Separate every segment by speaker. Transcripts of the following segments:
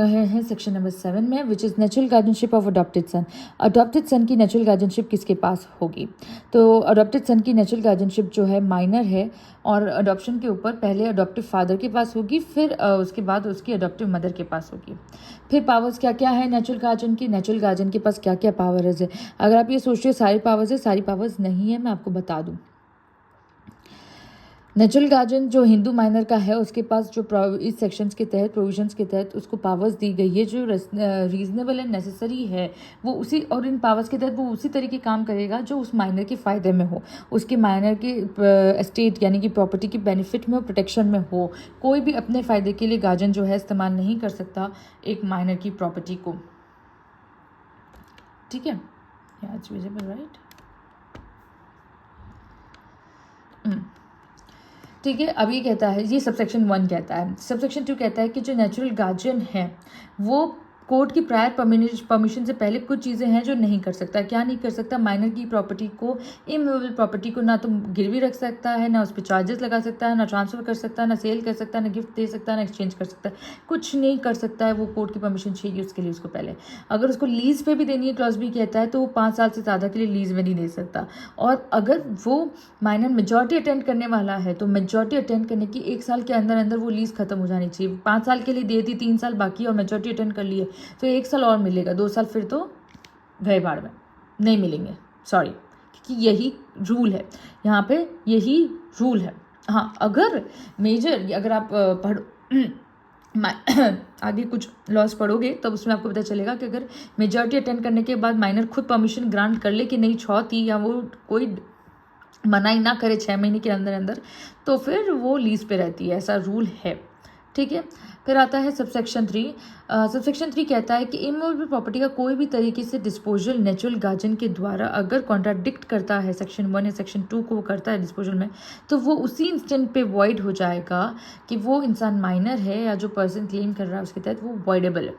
Speaker 1: रहे हैं section number 7 में, which is natural guardianship of adopted son. Adopted son की नेचुरल गार्जियनशिप किसके पास होगी? तो अडॉप्टेड सन की नेचुरल गार्जियनशिप जो है माइनर है, और अडॉप्शन के ऊपर पहले अडॉप्टिव फादर के पास होगी, फिर उसके बाद उसकी अडॉप्टिव मदर के पास होगी। फिर पावर्स क्या क्या है नेचुरल गार्जियन की? नेचुरल गार्जियन के पास क्या क्या पावर्स है? अगर आप ये सोच रहे हो सारी पावर्स है, सारी पावर्स नहीं है, मैं आपको बता दूँ। नेचुरल गार्जियन जो हिंदू माइनर का है, उसके पास जो इस सेक्शंस के तहत, प्रोविजंस के तहत उसको पावर्स दी गई है जो रीजनेबल एंड नेसेसरी है, वो उसी, और इन पावर्स के तहत वो उसी तरीके काम करेगा जो उस माइनर के फ़ायदे में हो, उसके माइनर के एस्टेट यानी कि प्रॉपर्टी की बेनिफिट में हो, प्रोटेक्शन में हो। कोई भी अपने फ़ायदे के लिए गार्जियन जो है इस्तेमाल नहीं कर सकता एक माइनर की प्रॉपर्टी को। ठीक है, इट्स विजिबल राइट? ठीक है, अब ये कहता है, ये सबसेक्शन 1 कहता है। सबसेक्शन 2 कहता है कि जो नेचुरल गार्जियन है वो कोर्ट की प्रायर परमिशन से पहले कुछ चीज़ें हैं जो नहीं कर सकता। क्या नहीं कर सकता? माइनर की प्रॉपर्टी को, इमूवेबल प्रॉपर्टी को ना तो गिरवी रख सकता है, ना उस पर चार्जेस लगा सकता है, ना ट्रांसफ़र कर सकता है, ना सेल कर सकता है, ना गिफ्ट दे सकता है, ना एक्सचेंज कर सकता है, कुछ नहीं कर सकता है। वो कोर्ट की परमिशन चाहिए उसके लिए उसको पहले। अगर उसको लीज़ पे भी देनी है, क्लॉज बी कहता है, तो वो 5 साल से ज़्यादा के लिए लीज़ में नहीं दे सकता। और अगर वो माइनर मेजॉरिटी अटेंड करने वाला है तो मेजॉरिटी अटेंड करने की 1 साल के अंदर अंदर वो लीज़ खत्म हो जानी चाहिए। 5 साल के लिए दे दी, 3 साल बाकी और मेजॉरिटी अटेंड कर लिए तो 1 साल और मिलेगा, 2 साल फिर तो गए बाढ़ में, नहीं मिलेंगे, सॉरी, क्योंकि यही रूल है यहाँ पे, यही रूल है। हाँ, अगर मेजर, अगर आप आगे कुछ लॉस पढ़ोगे तब उसमें आपको पता चलेगा कि अगर मेजॉरिटी अटेंड करने के बाद माइनर खुद परमिशन ग्रांट कर ले कि नहीं छौती, या वो कोई मनाही ना करे 6 महीने के अंदर अंदर, तो फिर वो लीज पे रहती है, ऐसा रूल है। ठीक है, फिर आता है सबसेक्शन 3। सबसेक्शन 3 कहता है कि इमूवेबल प्रॉपर्टी का कोई भी तरीके से डिस्पोजल नेचुरल गार्जियन के द्वारा अगर कॉन्ट्राडिक्ट करता है सेक्शन 1 या सेक्शन 2 को, वो करता है डिस्पोजल में, तो वो उसी इंस्टेंट पे वॉइड हो जाएगा कि वो इंसान माइनर है या जो पर्सन क्लेम कर रहा है उसके तहत वो वॉइडेबल है।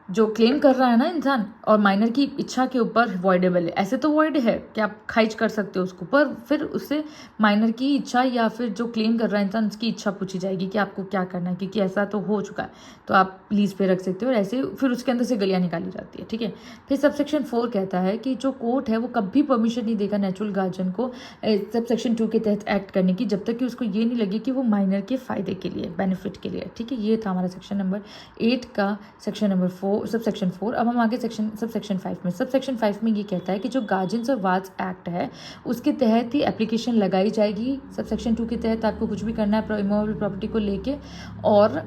Speaker 1: जो क्लेम कर रहा है ना इंसान, और माइनर की इच्छा के ऊपर वॉइडेबल है। ऐसे तो वॉइड है कि आप खारिज कर सकते हो उसको, पर फिर उससे माइनर की इच्छा या फिर जो क्लेम कर रहा है इंसान, उसकी इच्छा पूछी जाएगी कि आपको क्या करना है, क्योंकि ऐसा तो हो चुका है, तो आप लीज पे रख सकते हो, और ऐसे फिर उसके अंदर से गलियाँ निकाली जाती है। ठीक है, फिर सबसेक्शन 4 कहता है कि जो कोर्ट है वो कभी परमिशन नहीं देगा नेचुरल गार्जियन को सबसेक्शन 2 के तहत एक्ट करने की, जब तक कि उसको ये नहीं लगे कि वो माइनर के फ़ायदे के लिए, बेनिफिट के लिए। ठीक है, ये था हमारा सेक्शन नंबर 8 का सेक्शन नंबर 4, सबसेक्शन 4। अब हम आगे सबसेक्शन 5 में। सबसेक्शन 5 में ये कहता है कि जो गार्जियंस और वार्ड्स एक्ट है उसके तहत ही एप्लीकेशन लगाई जाएगी। सबसेक्शन 2 के तहत आपको कुछ भी करना है इमूवेबल प्रॉपर्टी को लेके, और